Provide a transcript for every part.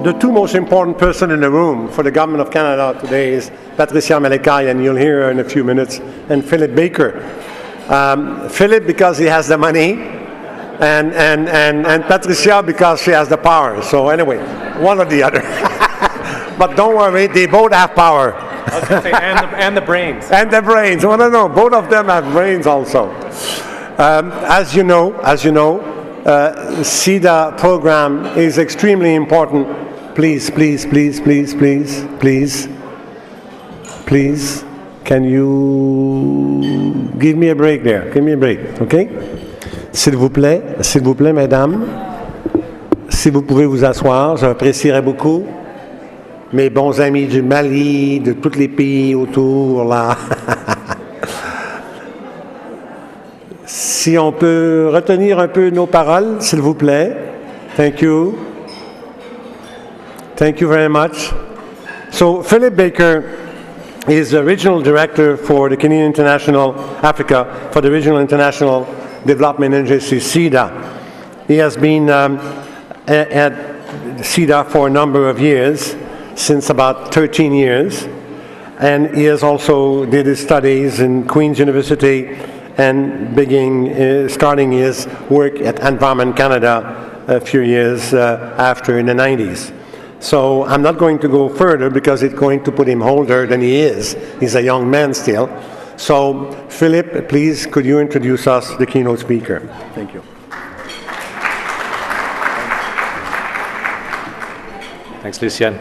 the two most important person in the room for the government of Canada today is Patricia Malakai, and you'll hear her in a few minutes, and Philip Baker. Philip because he has the money, and Patricia because she has the power. So anyway, one or the other. But don't worry, they both have power. I was going to say, and the brains. And the brains. Well, no, both of them have brains also. As you know, CEDA program is extremely important. Please, can you give me a break there? Give me a break, okay? S'il vous plaît, mesdames, si vous pouvez vous asseoir, j'apprécierais beaucoup. Mes bons amis du Mali, de tous les pays autour, là. Si on peut retenir un peu nos paroles, s'il vous plaît. Thank you. Thank you very much. So, Philip Baker is the regional director for the Canadian International Africa, for the Regional International Development Agency, CEDA. He has been at CEDA for a number of years, since about 13 years, and he has also did his studies in Queen's University and starting his work at Environment Canada a few years after in the 90s. So I'm not going to go further because it's going to put him older than he is. He's a young man still. So Philip, please, could you introduce us the keynote speaker? Thank you. Thanks, Lucien.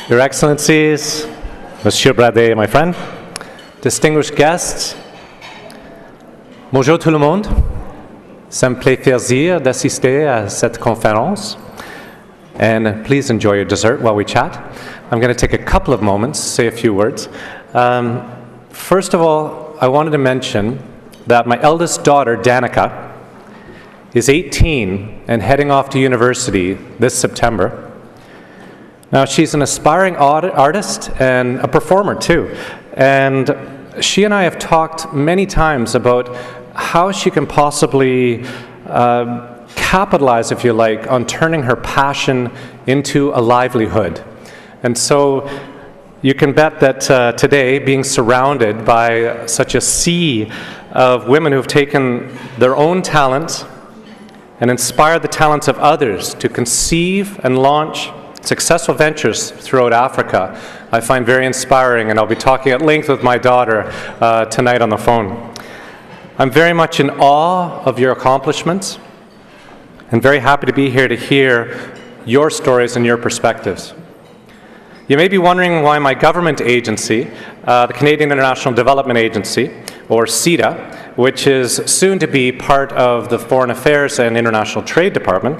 Your Excellencies, Monsieur Bradet, my friend, distinguished guests, bonjour tout le monde. Ça me fait plaisir d'assister à cette conférence, and please enjoy your dessert while we chat. I'm going to take a couple of moments to say a few words. First of all, I wanted to mention that my eldest daughter, Danica, is 18 and heading off to university this September. Now, she's an aspiring artist and a performer, too. And she and I have talked many times about how she can possibly capitalize, if you like, on turning her passion into a livelihood. And so you can bet that today, being surrounded by such a sea of women who've taken their own talents and inspired the talents of others to conceive and launch successful ventures throughout Africa, I find very inspiring, and I'll be talking at length with my daughter tonight on the phone. I'm very much in awe of your accomplishments and very happy to be here to hear your stories and your perspectives. You may be wondering why my government agency, the Canadian International Development Agency, or CEDA, which is soon to be part of the Foreign Affairs and International Trade Department,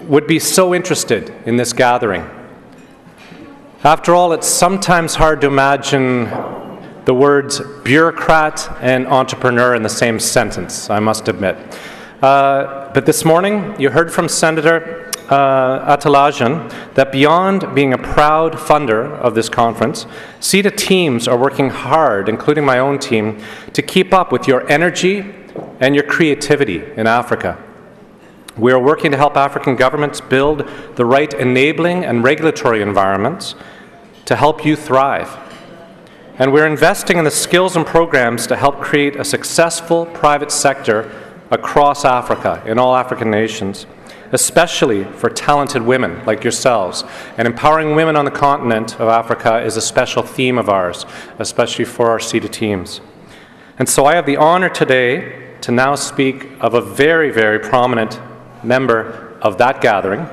would be so interested in this gathering. After all, it's sometimes hard to imagine the words bureaucrat and entrepreneur in the same sentence, I must admit. But this morning, you heard from Senator Atalajian that beyond being a proud funder of this conference, CEDA teams are working hard, including my own team, to keep up with your energy and your creativity in Africa. We are working to help African governments build the right enabling and regulatory environments to help you thrive. And we're investing in the skills and programs to help create a successful private sector across Africa, in all African nations, especially for talented women like yourselves. And empowering women on the continent of Africa is a special theme of ours, especially for our CEDA teams. And so I have the honor today to now speak of a very, very prominent member of that gathering.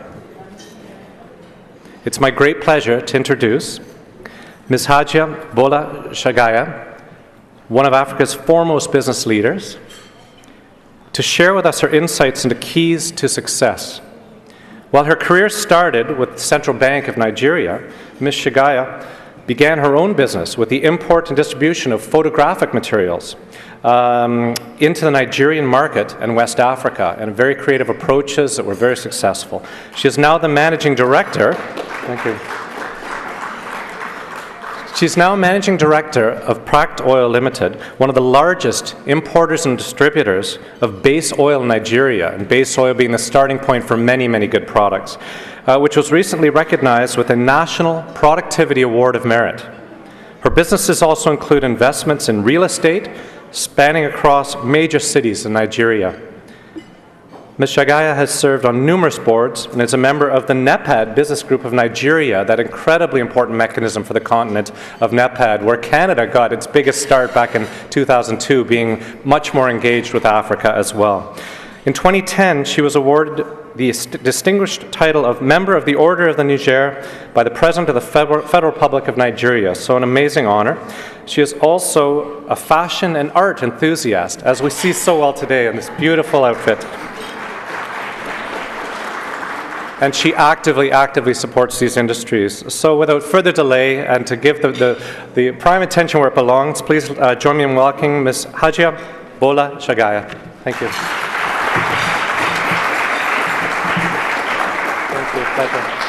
It's my great pleasure to introduce Ms. Hajia Bola Shagaya, one of Africa's foremost business leaders, to share with us her insights into keys to success. While her career started with the Central Bank of Nigeria, Ms. Shagaya began her own business with the import and distribution of photographic materials into the Nigerian market and West Africa, and very creative approaches that were very successful. She is now the managing director. Thank you. She's now Managing Director of Pract Oil Limited, one of the largest importers and distributors of base oil in Nigeria, and base oil being the starting point for many, many good products, which was recently recognized with a National Productivity Award of Merit. Her businesses also include investments in real estate, spanning across major cities in Nigeria. Ms. Shagaya has served on numerous boards and is a member of the NEPAD Business Group of Nigeria, that incredibly important mechanism for the continent of NEPAD, where Canada got its biggest start back in 2002, being much more engaged with Africa as well. In 2010, she was awarded the distinguished title of Member of the Order of the Niger by the President of the Federal Republic of Nigeria, so an amazing honor. She is also a fashion and art enthusiast, as we see so well today in this beautiful outfit. And she actively supports these industries. So without further delay, and to give the prime attention where it belongs, please join me in welcoming Ms. Hajia Bola Shagaya. Thank you. Thank you. Pleasure.